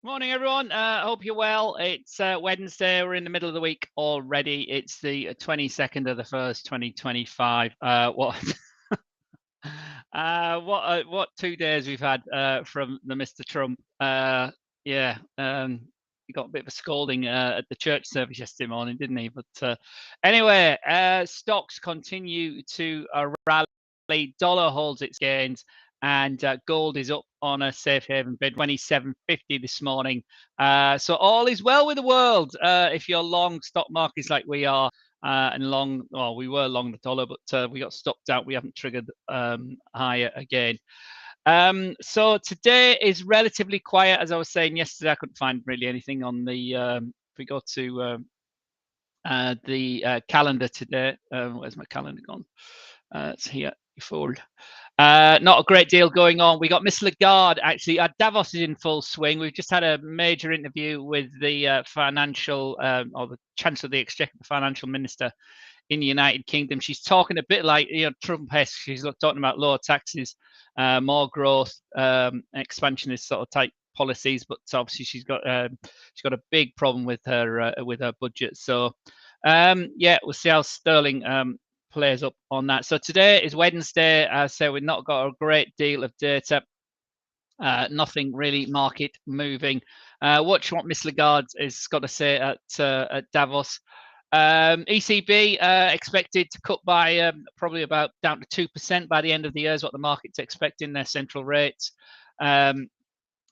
Morning, everyone. Hope you're well. It's Wednesday. We're in the middle of the week already. It's the 22nd of the 1st, 2025. What 2 days we've had from the Mr. Trump. Yeah, he got a bit of a scolding at the church service yesterday morning, didn't he? But anyway, stocks continue to rally. Dollar holds its gains. And gold is up on a safe haven bid, 27.50 this morning. So all is well with the world. If you're long stock markets like we are, and long, well, we were long the dollar, but we got stopped out. We haven't triggered higher again. So today is relatively quiet. As I was saying yesterday, I couldn't find really anything on the. If we go to the calendar today, where's my calendar gone? It's here. Fold. Not a great deal going on. We got Miss Lagarde actually. Davos is in full swing. We've just had a major interview with the financial or the Chancellor of the Exchequer, the financial minister in the United Kingdom. She's talking a bit like Trump-esque. She's talking about lower taxes, more growth, expansionist sort of type policies. But obviously she's got a big problem with her budget. So yeah, we'll see how Sterling plays up on that. So today is Wednesday. So we've not got a great deal of data. Nothing really market moving. Watch what Miss Lagarde has got to say at Davos. ECB expected to cut by probably about down to 2% by the end of the year is what the market's expecting their central rates.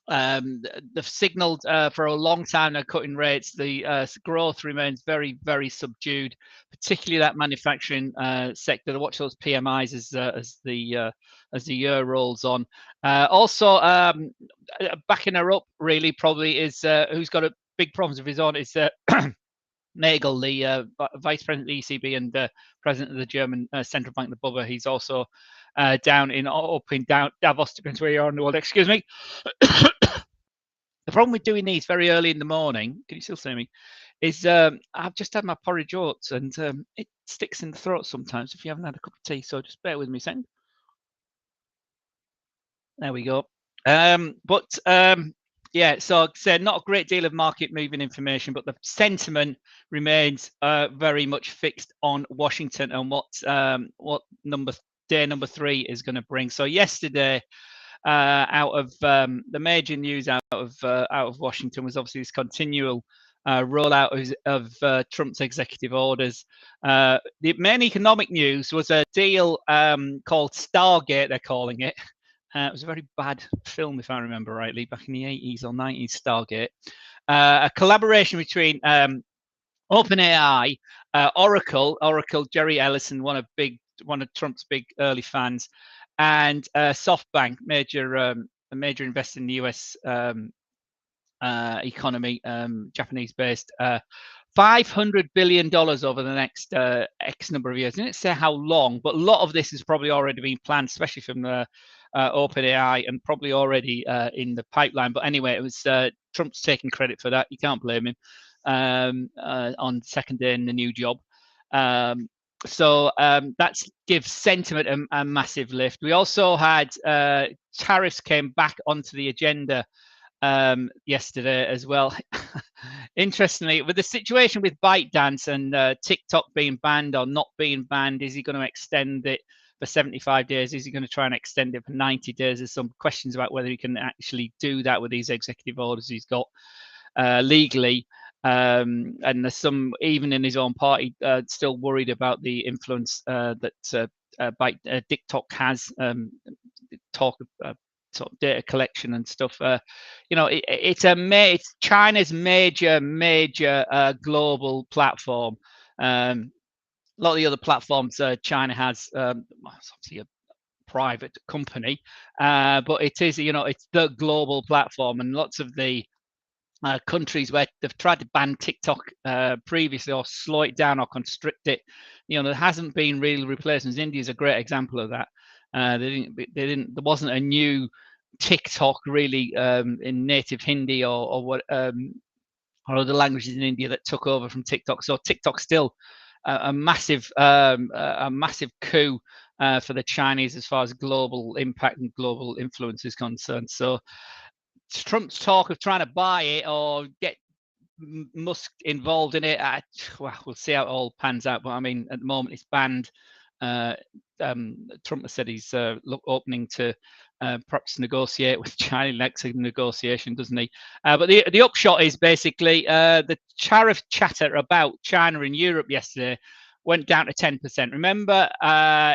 They've signaled for a long time they're cutting rates. The growth remains very, very subdued, particularly that manufacturing sector. Watch those PMIs as the year rolls on. Also, backing her up really probably is who's got a big problems of his own is Nagel, the vice president of the ECB and president of the German central bank, the Bubba. He's also down in Davos, depends where you are in the world. Excuse me. The problem with doing these very early in the morning, can you still see me, is I've just had my porridge oats and it sticks in the throat sometimes if you haven't had a cup of tea. So just bear with me a second. There we go. Yeah, so said not a great deal of market moving information, but the sentiment remains very much fixed on Washington and what day number 3 is going to bring. So yesterday, out of the major news out of Washington was obviously this continual rollout of Trump's executive orders. The main economic news was a deal called Stargate, they're calling it. It was a very bad film, if I remember rightly, back in the 80s or 90s, Stargate. A collaboration between OpenAI, Oracle, Jerry Ellison, one of Trump's big early fans, and SoftBank, a major investor in the US economy, Japanese-based. $500 billion over the next X number of years. I didn't say how long, but a lot of this has probably already been planned, especially from the OpenAI, and probably already in the pipeline. But anyway, it was Trump's taking credit for that. You can't blame him on second day in the new job. So that gives sentiment a massive lift. We also had tariffs came back onto the agenda yesterday as well. Interestingly, with the situation with ByteDance and TikTok being banned or not being banned, is he going to extend it for 75 days? Is he going to try and extend it for 90 days? There's some questions about whether he can actually do that with these executive orders he's got legally. And there's some, even in his own party, still worried about the influence that TikTok has, talk of sort of data collection and stuff. It's China's major global platform. A lot of the other platforms China has, it's obviously a private company, but it is, it's the global platform, and lots of the countries where they've tried to ban TikTok previously or slow it down or constrict it, there hasn't been real replacements. India is a great example of that. There wasn't a new TikTok really in native Hindi or what or other languages in India that took over from TikTok. So TikTok's still a massive coup for the Chinese as far as global impact and global influence is concerned. So Trump's talk of trying to buy it or get Musk involved in it. Well, we'll see how it all pans out. But I mean, at the moment, it's banned. Trump has said he's opening to perhaps negotiate with China next negotiation, doesn't he? But the upshot is basically the tariff chatter about China in Europe yesterday went down to 10%. Remember,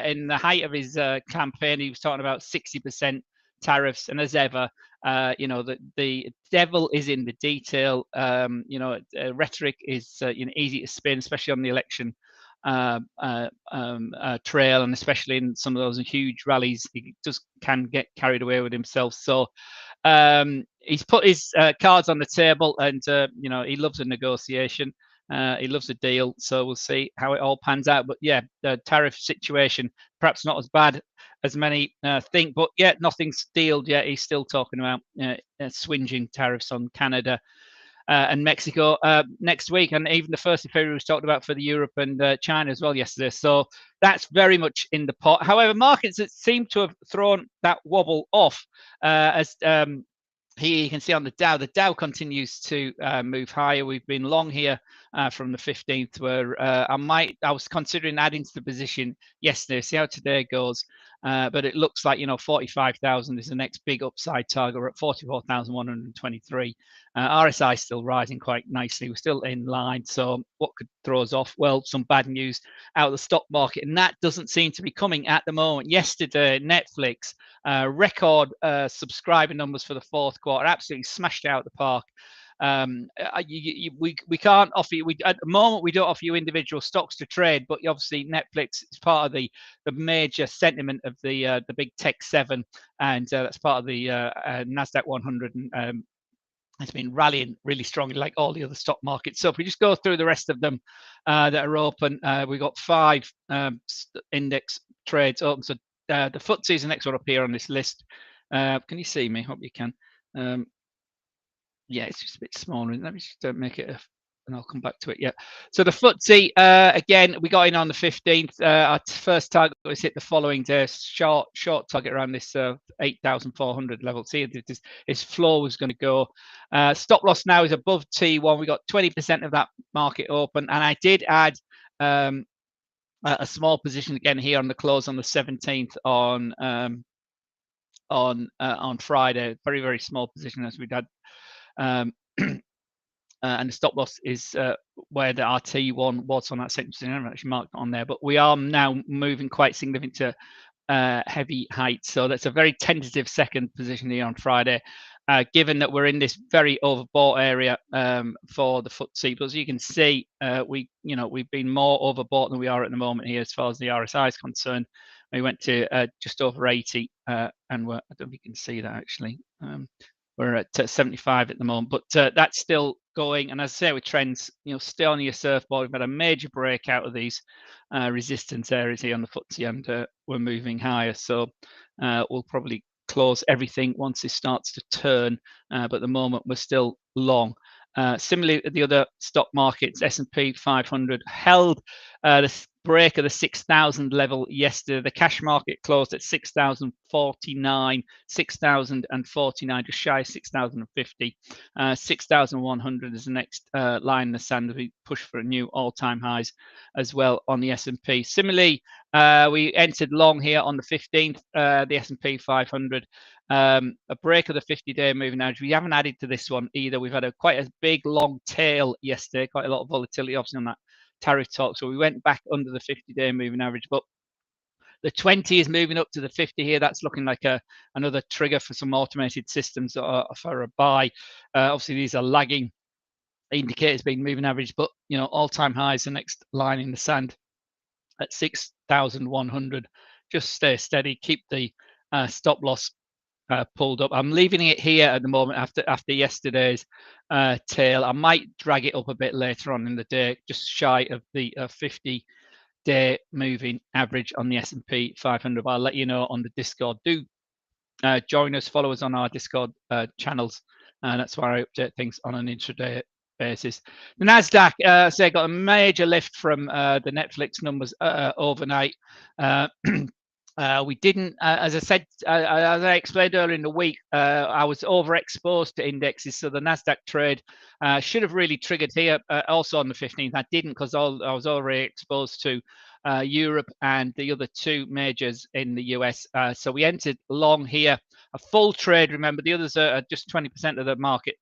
in the height of his campaign, he was talking about 60% tariffs, and as ever, the devil is in the detail. Rhetoric is easy to spin, especially on the election trail, and especially in some of those huge rallies, he just can get carried away with himself. So he's put his cards on the table, and he loves a negotiation. He loves a deal, so we'll see how it all pans out. But yeah, the tariff situation perhaps not as bad as many think, but yet nothing's dealed yet. He's still talking about swinging tariffs on Canada and Mexico next week, and even the 1st of February was talked about for the Europe and China as well yesterday. So that's very much in the pot. However, markets that seem to have thrown that wobble off, as here you can see on the Dow continues to move higher. We've been long here from the 15th, where I was considering adding to the position yesterday. See how today goes, but it looks like 45,000 is the next big upside target. We're at 44,123. RSI still rising quite nicely. We're still in line. So what could throw us off? Well, some bad news out of the stock market, and that doesn't seem to be coming at the moment. Yesterday, Netflix record subscriber numbers for the 4th quarter, absolutely smashed out the park. We can't offer you, at the moment we don't offer you individual stocks to trade, but obviously Netflix is part of the major sentiment of the big tech 7, and that's part of the Nasdaq 100, and it's been rallying really strongly like all the other stock markets. So if we just go through the rest of them that are open, we've got 5 index trades open. So the FTSE is the next one up here on this list. Can you see me? Hope you can. Yeah, it's just a bit smaller. Let me just make it, and I'll come back to it. Yeah. So the FTSE, again, we got in on the 15th. Our first target was hit the following day. Short target around this 8,400 level. See, this floor was going to go. Stop loss now is above T1. We got 20% of that market open, and I did add a small position again here on the close on the 17th on Friday. Very, very small position as we'd had. And the stop loss is where the RT1 was on that second position. I haven't actually marked it on there, but we are now moving quite significant to heavy heights. So that's a very tentative second position here on Friday, given that we're in this very overbought area for the FTSE. But as you can see, we've been more overbought than we are at the moment here as far as the RSI is concerned. We went to just over 80, and I don't know if you can see that actually. We're at 75 at the moment, but that's still going. And as I say, with trends, still on your surfboard, we've had a major breakout of these resistance areas here on the FTSE, and we're moving higher. So we'll probably close everything once this starts to turn, but at the moment we're still long. Similarly, the other stock markets, S&P 500 held the break of the 6,000 level yesterday. The cash market closed at 6,049, 6,049, just shy of 6,050. 6,100 is the next line in the sand as we push for a new all-time highs as well on the S&P. Similarly, we entered long here on the 15th, the S&P 500. A break of the 50-day moving average. We haven't added to this one either. We've had quite a big long tail yesterday, quite a lot of volatility obviously on that tariff talk. So we went back under the 50-day moving average, but the 20 is moving up to the 50 here. That's looking like another trigger for some automated systems for a buy. Obviously, these are lagging indicators being moving average, but all-time highs, the next line in the sand at 6,100. Just stay steady, keep the stop loss pulled up. I'm leaving it here at the moment after yesterday's tail. I might drag it up a bit later on in the day, just shy of the 50-day moving average on the S&P 500. I'll let you know on the Discord. Do join us, follow us on our Discord channels, and that's where I update things on an intraday basis. The Nasdaq, got a major lift from the Netflix numbers overnight. We didn't, as I said, as I explained earlier in the week, I was overexposed to indexes, so the Nasdaq trade should have really triggered here. Also on the 15th, I didn't because I was already exposed to Europe and the other two majors in the US. So we entered long here, a full trade. Remember, the others are just 20% of the market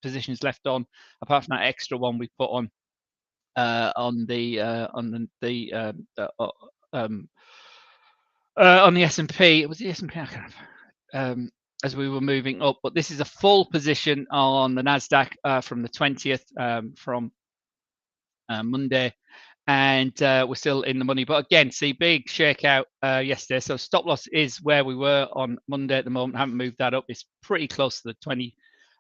positions left on, apart from that extra one we put on the on the S&P. It was the S&P, as we were moving up. But this is a full position on the Nasdaq from the 20th, from Monday, and we're still in the money. But again, see, big shakeout yesterday. So stop loss is where we were on Monday at the moment. Haven't moved that up. It's pretty close to the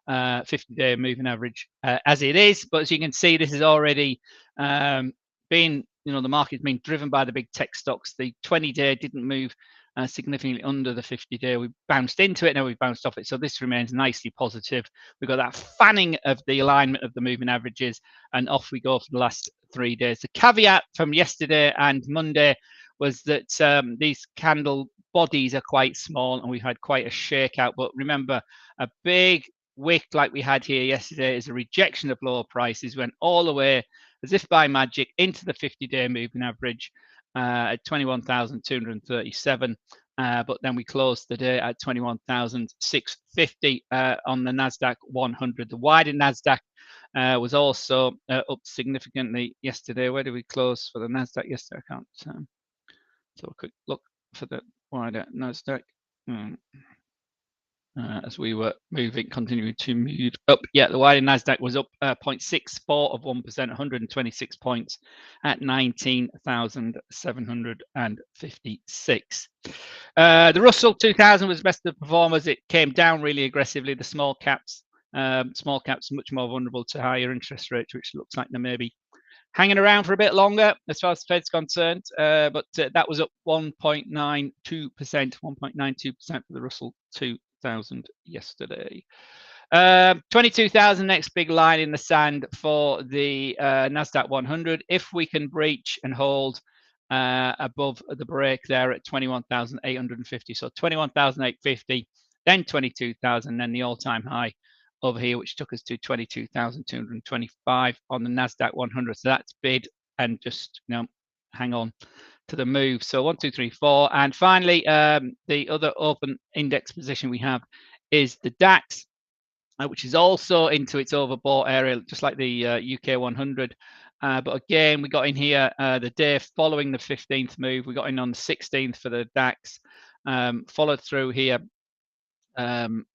50-day moving average as it is. But as you can see, this is already been, the market's been driven by the big tech stocks. The 20-day didn't move significantly under the 50-day. We bounced into it, now we've bounced off it. So this remains nicely positive. We've got that fanning of the alignment of the moving averages, and off we go for the last 3 days. The caveat from yesterday and Monday was that these candle bodies are quite small, and we've had quite a shakeout. But remember, a big wick like we had here yesterday is a rejection of lower prices, went all the way as if by magic into the 50-day moving average at 21,237. But then we closed the day at 21,650 on the Nasdaq 100. The wider Nasdaq was also up significantly yesterday. Where did we close for the Nasdaq yesterday? I can't. So a quick look for the wider Nasdaq. As we were continuing to move up. Yeah, the wider Nasdaq was up 0.64 of 1%, 126 points at 19,756. The Russell 2000 was best of the performers. It came down really aggressively. The small caps much more vulnerable to higher interest rates, which looks like they may be hanging around for a bit longer as far as the Fed's concerned. But that was up 1.92%, 1.92% for the Russell 2000 yesterday. 22,000 next big line in the sand for the Nasdaq 100. If we can breach and hold above the break there at 21,850, so 21,850, then 22,000, then the all-time high over here, which took us to 22,225 on the Nasdaq 100. So that's bid, and just hang on to the move. So 1, 2, 3, 4, and finally, the other open index position we have is the DAX, which is also into its overbought area, just like the UK 100. But again, we got in here the day following the 15th move. We got in on the 16th for the DAX, followed through here on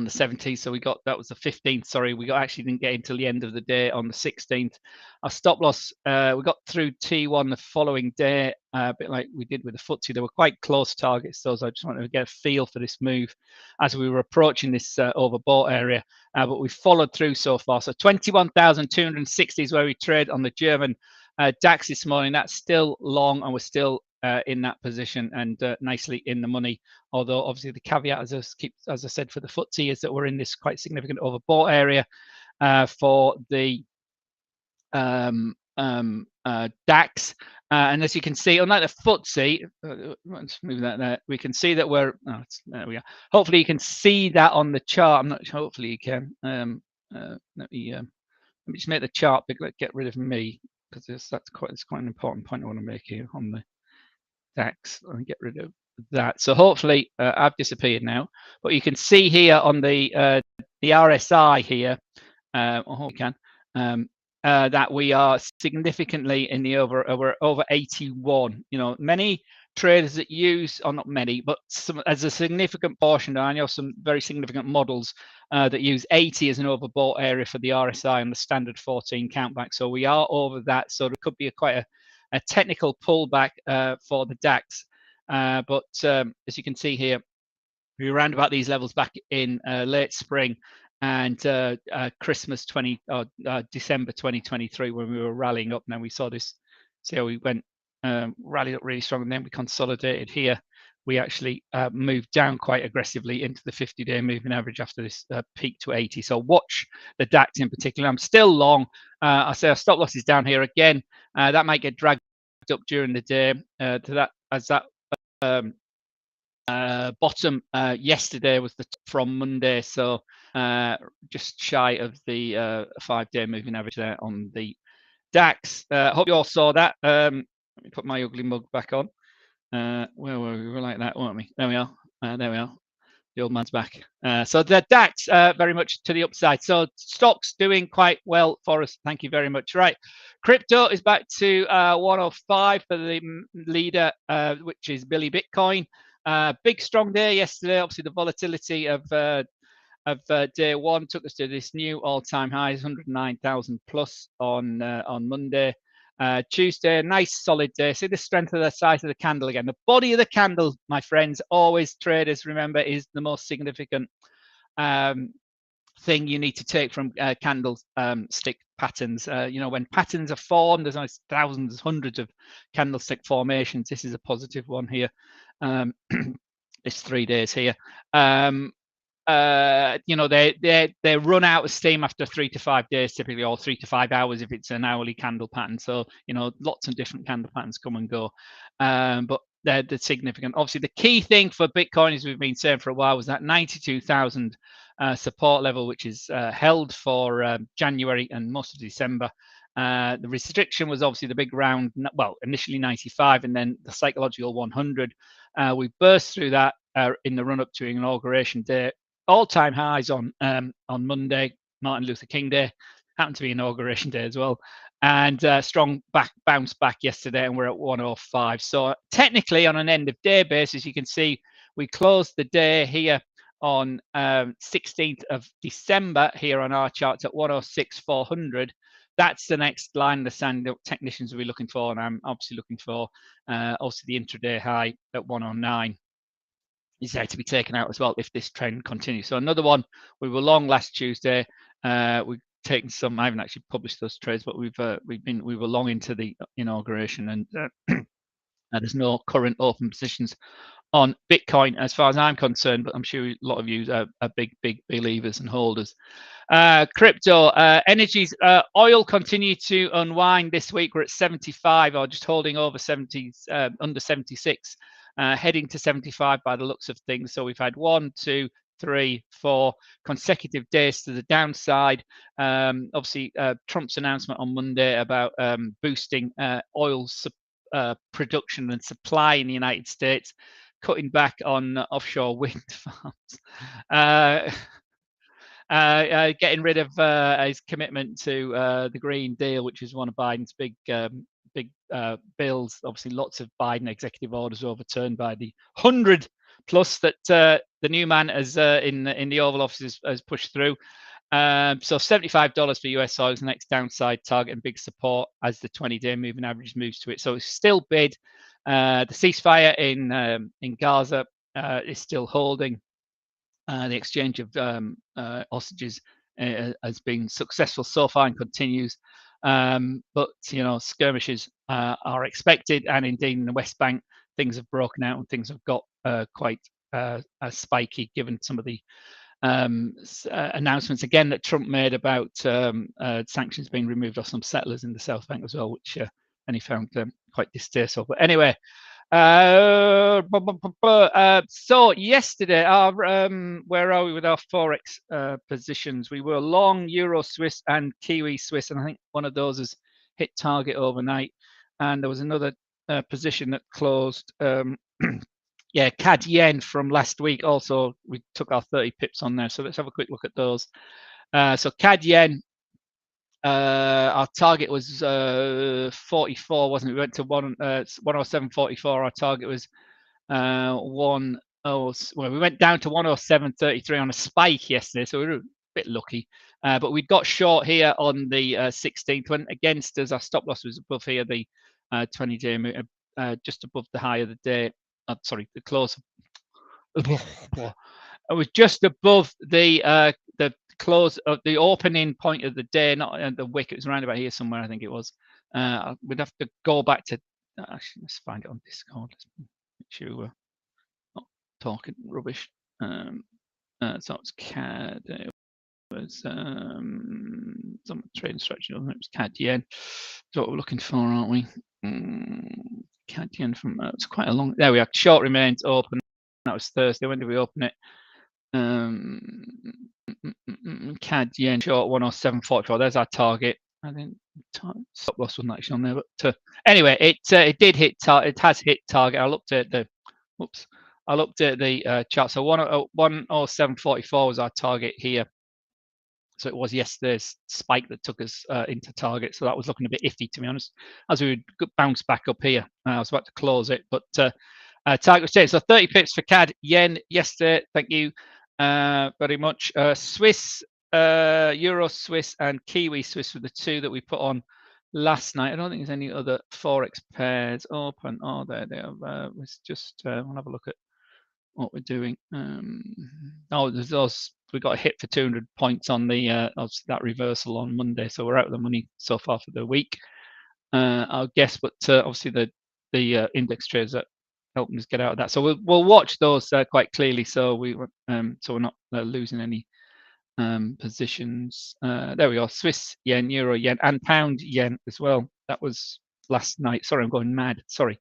the 17th. So that was the 15th. Sorry, we actually didn't get until the end of the day on the 16th. Our stop loss, we got through T1 the following day, a bit like we did with the FTSE. They were quite close targets, those. I just wanted to get a feel for this move as we were approaching this overbought area. But we followed through so far. So 21,260 is where we trade on the German DAX this morning. That's still long, and we're still in that position and nicely in the money. Although obviously the caveat, as I said, for the FTSE is that we're in this quite significant overbought area for the DAX. And as you can see, unlike the FTSE, let's move that there. We can see that we're. There we are. Hopefully you can see that on the chart. I'm not sure. Hopefully you can. Let me just make the chart big. Let's get rid of me, because it's quite an important point I want to make here on the DAX. Let me get rid of that. So hopefully I've disappeared now, but you can see here on the RSI here, I hope you can, that we are significantly in the we're over 81. Many traders that use, or not many, but some, as a significant portion, I know some very significant models that use 80 as an overbought area for the RSI and the standard 14 countback. So we are over that. So there could be quite a technical pullback for the DAX. But as you can see here, we were around about these levels back in late spring and December 2023, when we were rallying up. Now we saw this, see how we went, rallied up really strong, and then we consolidated here. We actually moved down quite aggressively into the 50-day moving average after this peak to 80. So watch the DAX in particular. I'm still long. I say our stop loss is down here again. That might get dragged up during the day to that, as that bottom yesterday was the from Monday, so just shy of the 5-day moving average there on the DAX. Hope you all saw that. Let me put my ugly mug back on. Where were we? We were like that, weren't we? There we are. There we are. The old man's back. So the DAX very much to the upside. So stocks doing quite well for us. Thank you very much. Right. Crypto is back to 105 for the leader, which is Billy Bitcoin. Big strong day yesterday. Obviously, the volatility of day one took us to this new all-time high, 109,000 plus on Monday. Tuesday, nice solid day. See the strength of the size of the candle again. The body of the candle, my friends, always traders remember, is the most significant thing you need to take from candlestick patterns. When patterns are formed, there's always thousands, hundreds of candlestick formations. This is a positive one here. It's 3 days here. They run out of steam after 3 to 5 days, typically, or 3 to 5 hours if it's an hourly candle pattern. So, lots of different candle patterns come and go. But they're significant. Obviously, the key thing for Bitcoin, as we've been saying for a while, was that 92,000 support level, which is held for January and most of December. The restriction was obviously the big round, well, initially 95 and then the psychological 100. We burst through that in the run up to Inauguration Day. All-time highs on Monday, Martin Luther King Day, happened to be Inauguration Day as well, and strong bounce back yesterday, and we're at 105. So technically, on an end-of-day basis, you can see we closed the day here on 16th of December here on our charts at 106,400. That's the next line the sand technicians will be looking for, and I'm obviously looking for also the intraday high at 109. Is there to be taken out as well if this trend continues. So another one, we were long last Tuesday. We've taken some. I haven't actually published those trades, but we were long into the inauguration, and there's no current open positions on Bitcoin as far as I'm concerned. But I'm sure a lot of you are big believers and holders. Crypto, energies, oil continue to unwind this week. We're at 75, or just holding over 70, under 76. Heading to 75 by the looks of things. So we've had 1, 2, 3, 4 consecutive days to the downside. Obviously, Trump's announcement on Monday about boosting oil production and supply in the United States, cutting back on offshore wind farms. Getting rid of his commitment to the Green Deal, which is one of Biden's big bills. Obviously, lots of Biden executive orders overturned by the 100 plus that the new man has in the Oval Office has pushed through. So $75 for US oil is the next downside target and big support as the 20-day moving average moves to it. So it's still bid. The ceasefire in Gaza is still holding. The exchange of hostages has been successful so far and continues. But skirmishes are expected, and indeed in the West Bank things have broken out and things have got quite spiky, given some of the announcements again that Trump made about sanctions being removed off some settlers in the South Bank as well, which and he found quite distasteful. But anyway, so yesterday, where are we with our forex positions? We were long Euro Swiss and Kiwi Swiss, and I think one of those has hit target overnight. And there was another position that closed. Yeah, CAD yen from last week. Also, we took our 30 pips on there. So let's have a quick look at those. So CAD yen. Our target was 44, wasn't it? We went to 107.44. Our target was 10. Well, we went down to 107.33 on a spike yesterday, so we were a bit lucky. But we got short here on the 16th. Went against us. Our stop loss was above here, the 20-day, just above the high of the day. Sorry, the close. It was just above the close of the opening point of the day, not the wick. It was around about here somewhere, I think it was. We'd have to go back to. Actually, let's find it on Discord. Let's make sure we're not talking rubbish. So it's CAD. It was some trading strategy. It was CAD yen. That's what we're looking for, aren't we? CAD yen from it's quite a long. There we are. Short remains open. That was Thursday. When did we open it? CAD yen short 107.44. There's our target. I think stop loss wasn't actually on there, but anyway, it did hit. It has hit target. I looked at the. Whoops. I looked at the chart. So 107.44 was our target here. So it was yesterday's spike that took us into target. So that was looking a bit iffy, to be honest, as we would bounce back up here. I was about to close it, but target was changed. So 30 pips for CAD yen yesterday. Thank you very much. Swiss, Euro Swiss, and Kiwi Swiss were the two that we put on last night. I don't think there's any other forex pairs open. Oh, there they are. Let's just we'll have a look at what we're doing. Oh, there's those. We got a hit for 200 points on the that reversal on Monday, so we're out of the money so far for the week. I'll guess, but obviously the index trades that helping us get out of that. So we'll watch those quite clearly, so we're not losing any positions. There we are. Swiss yen, euro yen, and pound yen as well. That was last night. Sorry, I'm going mad. Sorry.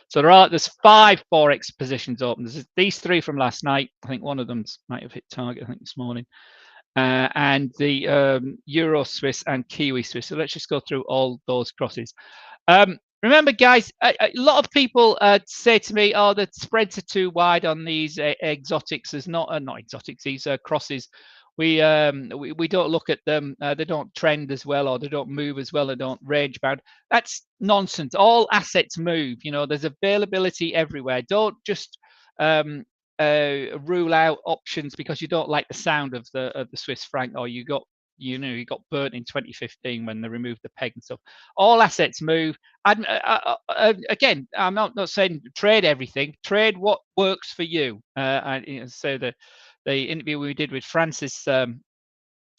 So there's 5 forex positions open. There's these 3 from last night. I think one of them might have hit target, I think, this morning. And the Euro Swiss and Kiwi Swiss. So let's just go through all those crosses. Remember, guys, a lot of people say to me, "Oh, the spreads are too wide on these exotics." There's not exotics. These crosses. We don't look at them. They don't trend as well, or they don't move as well. They don't range bound. That's nonsense. All assets move. You know, there's availability everywhere. Don't just rule out options because you don't like the sound of the Swiss franc, or you got burnt in 2015 when they removed the peg and stuff. All assets move. Again, I'm not saying trade everything. Trade what works for you. So the interview we did with Francis in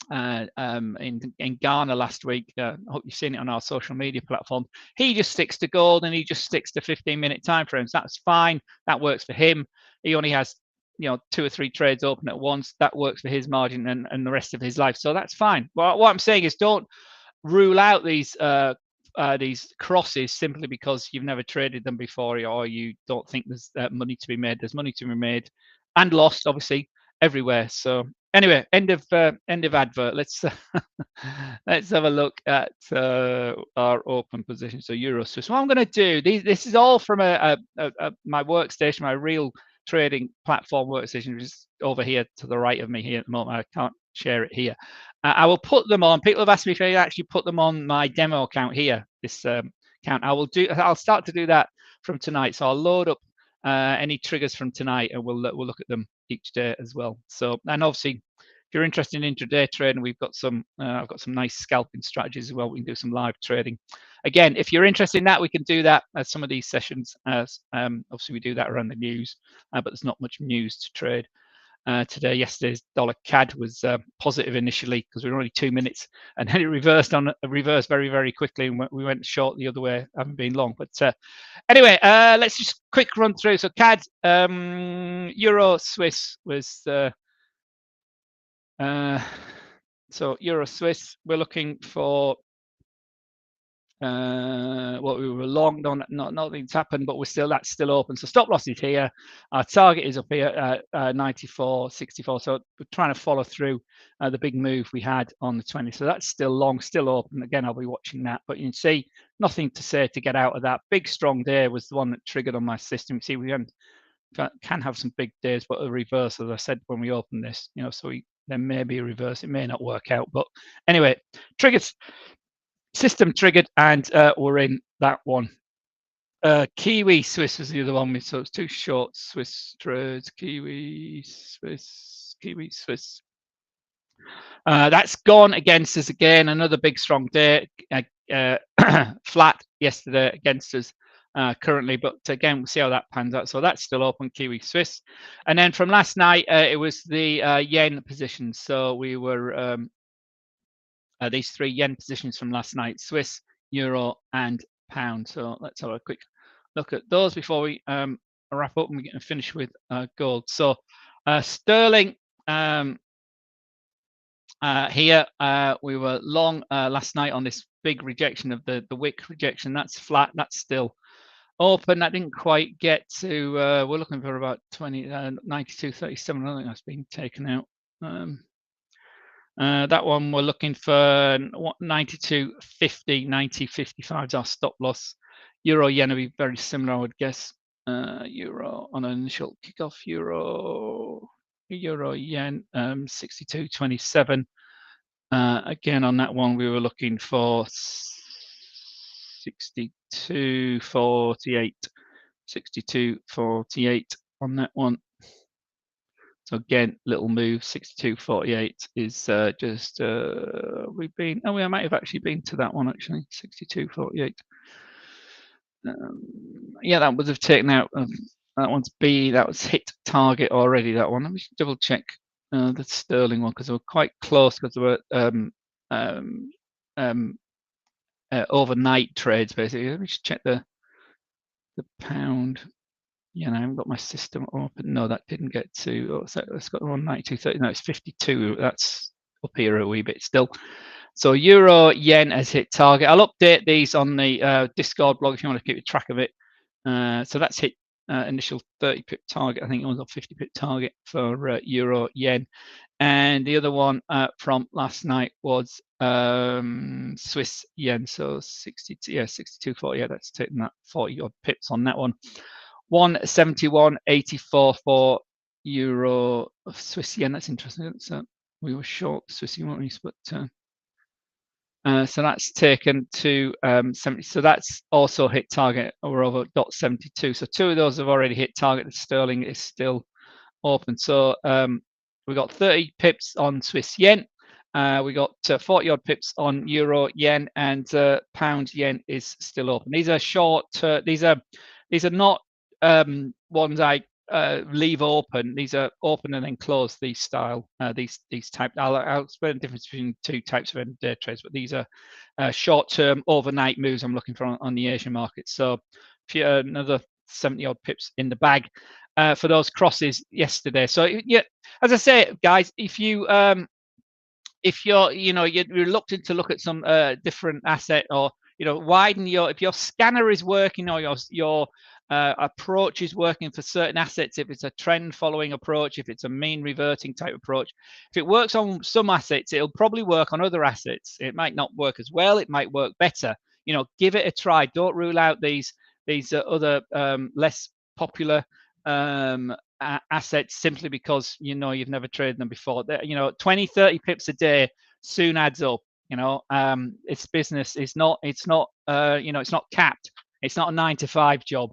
Ghana last week, I hope you've seen it on our social media platform. He just sticks to gold and he just sticks to 15-minute time frames. That's fine. That works for him. He only has 2 or 3 trades open at once. That works for his margin and the rest of his life. So that's fine. Well, what I'm saying is don't rule out these crosses simply because you've never traded them before, or you don't think there's money to be made. There's money to be made and lost, obviously, everywhere. So anyway, end of advert. Let's let's have a look at our open position. So Euro Swiss. What I'm going to do, this is all from my workstation, my real trading platform workstation, which is over here to the right of me here at the moment. I can't share it here. I will put them on. People have asked me if I actually put them on my demo account here. This account. I'll start to do that from tonight. So I'll load up any triggers from tonight, and we'll look at them each day as well. So, and obviously, if you're interested in intraday trading, we've got some. I've got some nice scalping strategies as well. We can do some live trading. Again, if you're interested in that, we can do that at some of these sessions. Obviously, we do that around the news, but there's not much news to trade. Today, yesterday's dollar CAD was positive initially because we were only 2 minutes, and then it reversed very, very quickly, and we went short the other way, having been long. But anyway, let's just quick run through. So CAD, Euro Swiss was so Euro Swiss. We're looking for what we were long. Nothing's happened, but that's still open. So stop loss is here. Our target is up here at 94.64. So we're trying to follow through the big move we had on the 20. So that's still long, still open. Again, I'll be watching that. But you can see nothing to say to get out of that. Big strong day was the one that triggered on my system. You see, we can have some big days, but a reverse, as I said when we opened this. So there may be a reverse. It may not work out, but anyway, triggers. System triggered, and we're in that one. Kiwi Swiss was the other one. So it's 2 short Swiss trades. Kiwi Swiss. That's gone against us again. Another big strong day. Flat yesterday against us currently, but again, we'll see how that pans out. So that's still open, Kiwi Swiss. And then from last night, it was the yen position. So we were these 3 yen positions from last night: Swiss, Euro, and Pound. So let's have a quick look at those before we wrap up and we get finish with gold. So sterling here, we were long last night on this big rejection of the wick rejection. That's flat. That's still open, that didn't quite get to. We're looking for about 92.37. I think that's been taken out. That one we're looking for 92.50, 90.55 is our stop loss. Euro yen will be very similar, I would guess. Euro on an initial kickoff. Euro yen 62.27. Again, on that one, we were looking for 62.48. 62.48 on that one. So again, little move. 62.48 is just we've been. Oh, we might have actually been to that one actually. 62.48. Yeah, that would have taken out. That one's B. That was hit target already. That one. Let me double check the sterling one because they were quite close because they were overnight trades basically. Let me just check the pound. Yeah, I haven't got my system open. No, that didn't get to. Oh, so it's got 192.30. No, it's 52. That's up here a wee bit still. So euro yen has hit target. I'll update these on the Discord blog if you want to keep a track of it. So that's hit initial 30 pip target. I think it was a 50 pip target for euro yen. And the other one from last night was Swiss yen. So 62, yeah, 62.40. Yeah, that's taking that 40 odd pips on that one. 171.84 for euro Swiss yen. That's interesting. So we were short Swiss yen, weren't we? But so that's taken to 70. So that's also hit target. We're over 0.72. So two of those have already hit target. The sterling is still open. So we got 30 pips on Swiss yen. We got 40 odd pips on euro yen, and pound yen is still open. These are short. These are not ones I leave open. These are open and then close. These style. These type. I'll explain the difference between two types of end-day trades. But these are short-term overnight moves I'm looking for on the Asian market. So if you another 70 odd pips in the bag. For those crosses yesterday. So yeah, as I say, guys, if you're reluctant to look at some different asset, or widen if your scanner is working, or your approach is working for certain assets, if it's a trend following approach, if it's a mean reverting type approach, if it works on some assets, it'll probably work on other assets. It might not work as well, it might work better. Give it a try. Don't rule out these other less popular assets simply because you've never traded them before. 20-30 pips a day soon adds up. It's business. It's not capped. It's not a 9-to-5 job.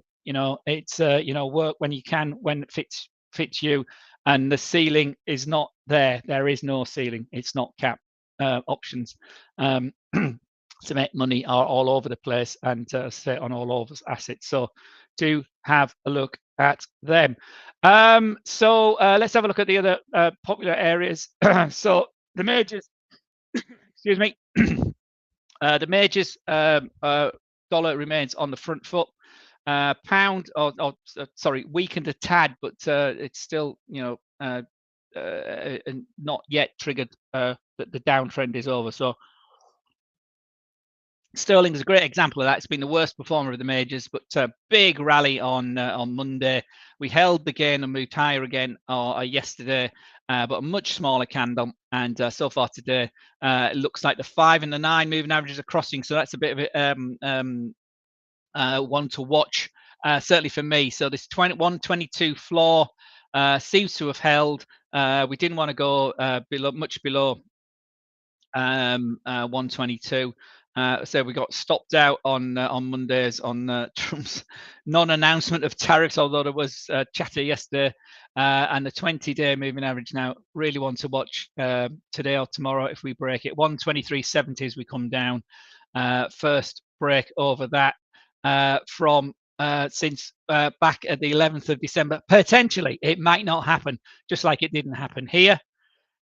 It's work when you can, when it fits you, and the ceiling is not there. There is no ceiling. It's not capped. Options to make money are all over the place and sit on all over assets. So do have a look at them. So let's have a look at the other popular areas. So the majors, excuse me, the majors, dollar remains on the front foot. Pound, sorry, weakened a tad, but it's still, not yet triggered that the downtrend is over. So sterling is a great example of that. It's been the worst performer of the majors, but big rally on Monday. We held the gain and moved higher again yesterday, but a much smaller candle. And so far today, it looks like the 5 and the 9 moving averages are crossing. So that's a bit of one to watch, certainly for me. So this 122 floor seems to have held. We didn't want to go much below 122. So we got stopped out on Mondays on Trump's non-announcement of tariffs, although there was chatter yesterday. And the 20-day moving average now really want to watch today or tomorrow if we break it. 123.70 as we come down. First break over that from since back at the 11th of December. Potentially, it might not happen, just like it didn't happen here,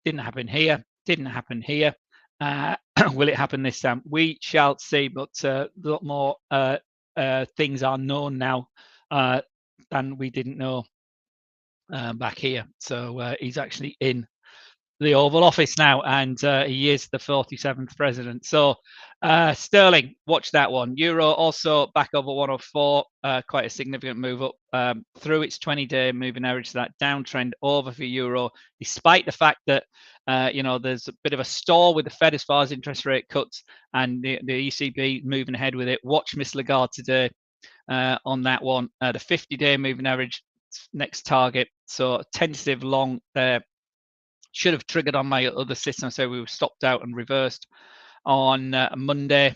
didn't happen here, didn't happen here. Will it happen this time? We shall see, but a lot more things are known now than we didn't know back here. So he's actually in the Oval Office now, and he is the 47th president. So sterling, watch that one. Euro also back over 104, quite a significant move up through its 20-day moving average. So that downtrend over for euro, despite the fact that there's a bit of a stall with the Fed as far as interest rate cuts, and the ECB moving ahead with it. Watch Miss Lagarde today on that one. The 50-day moving average next target. So tentative long there. Should have triggered on my other system, so we were stopped out and reversed on Monday.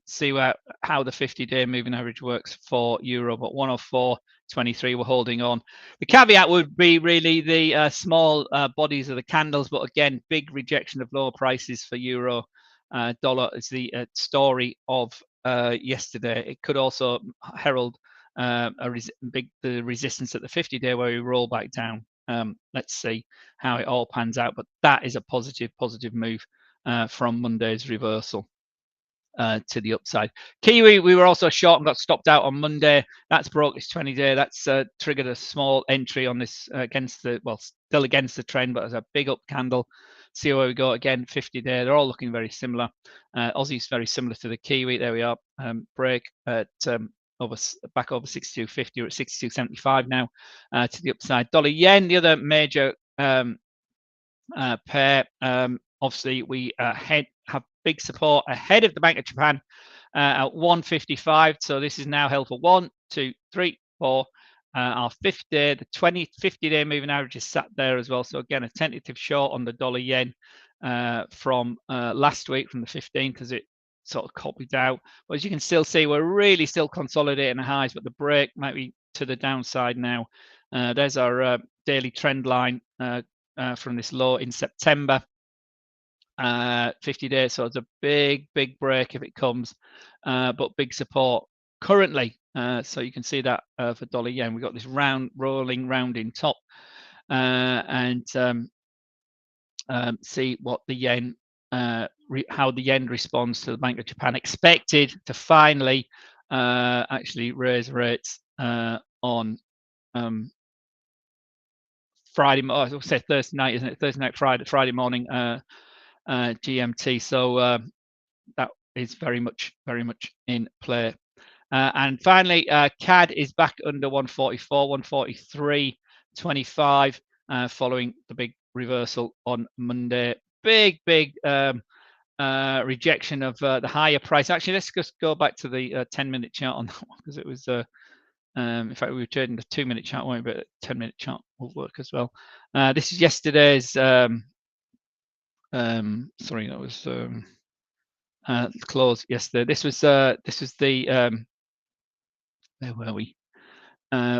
See how the 50-day moving average works for euro, but 104.23 we're holding on. The caveat would be really the small bodies of the candles, but again, big rejection of lower prices for euro. Dollar is the story of yesterday. It could also herald the resistance at the 50-day where we roll back down. Let's see how it all pans out, but that is a positive move from Monday's reversal to the upside. Kiwi, we were also short and got stopped out on Monday. That's broke its 20-day. That's triggered a small entry on this still against the trend, but as a big up candle. See where we go again. 50-day. They're all looking very similar. Aussie's very similar to the Kiwi. There we are. Break at back over 62.50. We're at 62.75 now to the upside. Dollar yen, the other major pair. Obviously, we have big support ahead of the Bank of Japan at 155. So this is now held for 1, 2, 3, 4. Our 50-day, the 50-day moving average is sat there as well. So again, a tentative short on the dollar yen from last week, from the 15th, as it sort of copied out. But as you can still see, we're really still consolidating the highs, but the break might be to the downside now. There's our daily trend line from this low in September. 50 days, so it's a big break if it comes, but big support currently. So you can see that for dollar yen, we've got this rolling rounding top, and see what the yen, how the yen responds to the Bank of Japan. Expected to finally actually raise rates on Friday. I'll say Thursday night, isn't it? Thursday night, Friday morning. GMT, so that is very much in play. And finally, CAD is back under 144, 143.25 following the big reversal on Monday. Big rejection of the higher price. Actually, let's just go back to the 10-minute chart on that one, because it was in fact, we were trading the 2-minute chart, won't we? But 10-minute chart will work as well. This is yesterday's sorry, that was close yesterday. This was the where were we?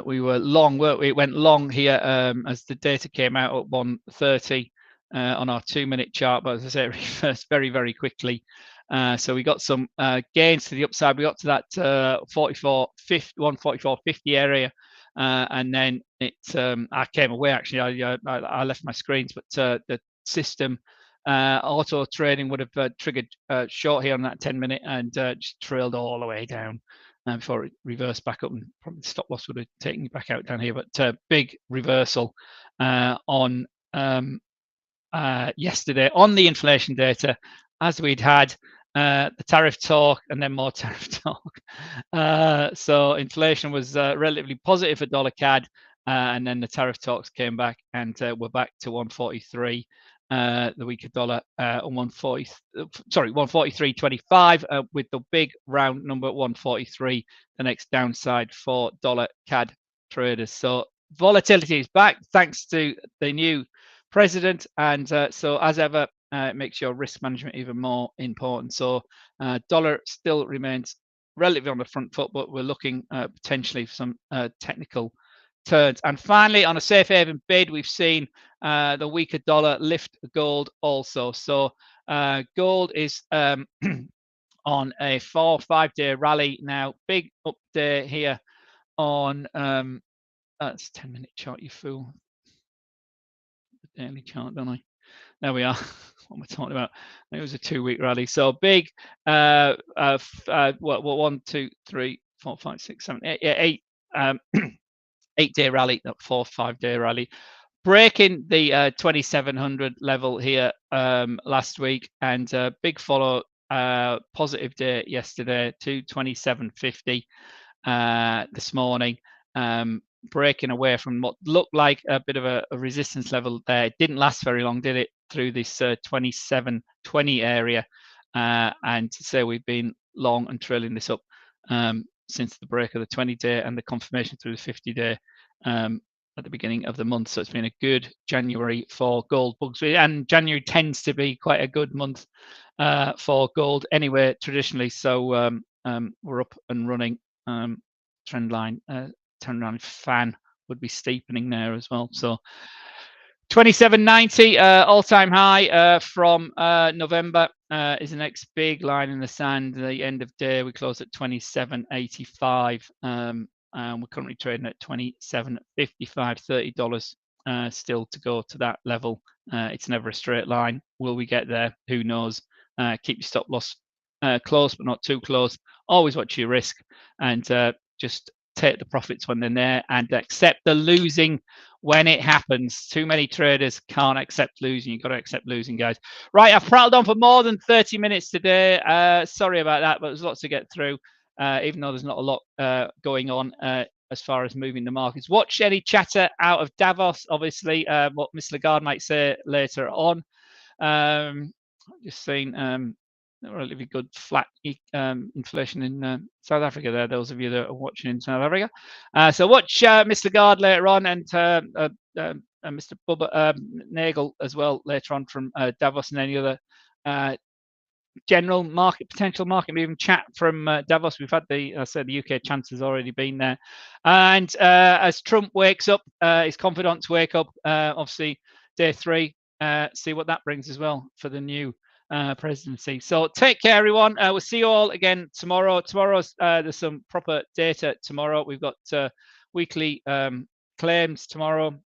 We were long, weren't we? It went long here as the data came out at 1:30 on our 2-minute chart, but as I say, it reversed very quickly. So we got some gains to the upside. We got to that 144.50 area, and then it I came away. Actually, I left my screens, but the system auto trading would have triggered short here on that 10-minute and just trailed all the way down before it reversed back up, and probably the stop loss would have taken you back out down here. But big reversal on yesterday on the inflation data, as we'd had the tariff talk and then more tariff talk. So inflation was relatively positive for dollar CAD, and then the tariff talks came back, and we're back to 143. The weaker dollar on 143.25 with the big round number 143, the next downside for dollar CAD traders. So volatility is back thanks to the new president, and so as ever, it makes your risk management even more important. So dollar still remains relatively on the front foot, but we're looking potentially for some technical turns. And finally, on a safe haven bid, we've seen the weaker dollar lift gold also. So gold is on a 4 or 5 day rally now. Big up day here on that's 10-minute chart, you fool. The daily chart, don't I? There we are. What am I talking about? It was a 2-week rally. So big 1, 2, 3, 4, 5, 6, 7, 8 8-day rally, that 4 or 5 day rally. breaking the 2700 level here last week, and big follow positive day yesterday to 2750 this morning, breaking away from what looked like a bit of a resistance level there. It didn't last very long, did it, through this 2720 area, and so we've been long and trailing this up since the break of the 20-day and the confirmation through the 50-day at the beginning of the month. So it's been a good January for gold bugs, and January tends to be quite a good month for gold anyway, traditionally. So we're up and running. Trend line fan would be steepening there as well. So 2790 all-time high from November is the next big line in the sand. The end of day we close at 2785, and we're currently trading at 2755. $30 still to go to that level. It's never a straight line. Will we get there? Who knows? Keep your stop loss close, but not too close. Always watch your risk, and just take the profits when they're there and accept the losing when it happens. Too many traders can't accept losing. You've got to accept losing, guys. Right, I've prattled on for more than 30 minutes today. Sorry about that, but there's lots to get through, even though there's not a lot going on as far as moving the markets. Watch any chatter out of Davos, obviously, what Miss Lagarde might say later on. Just saying, relatively good flat inflation in South Africa there, those of you that are watching in South Africa. So watch Mr. Lagarde later on, and Mr. Bubba Nagel as well later on from Davos, and any other general market, potential market moving chat from Davos. We've had the UK chancellor's already been there. And as Trump wakes up, his confidants wake up, obviously day 3, see what that brings as well for the new presidency. So take care, everyone. We'll see you all again tomorrow. Tomorrow's there's some proper data tomorrow. We've got weekly claims tomorrow.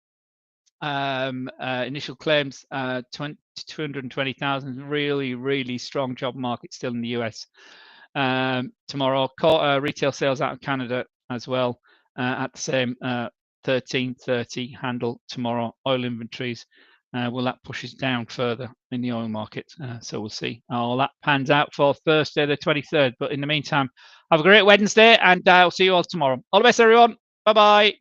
Initial claims 220,000. Really strong job market still in the US. Tomorrow, retail sales out of Canada as well at the same 1330 handle tomorrow. Oil inventories. Will that push us down further in the oil market? So we'll see how that pans out for Thursday the 23rd. But in the meantime, have a great Wednesday, and I'll see you all tomorrow. All the best, everyone. Bye-bye.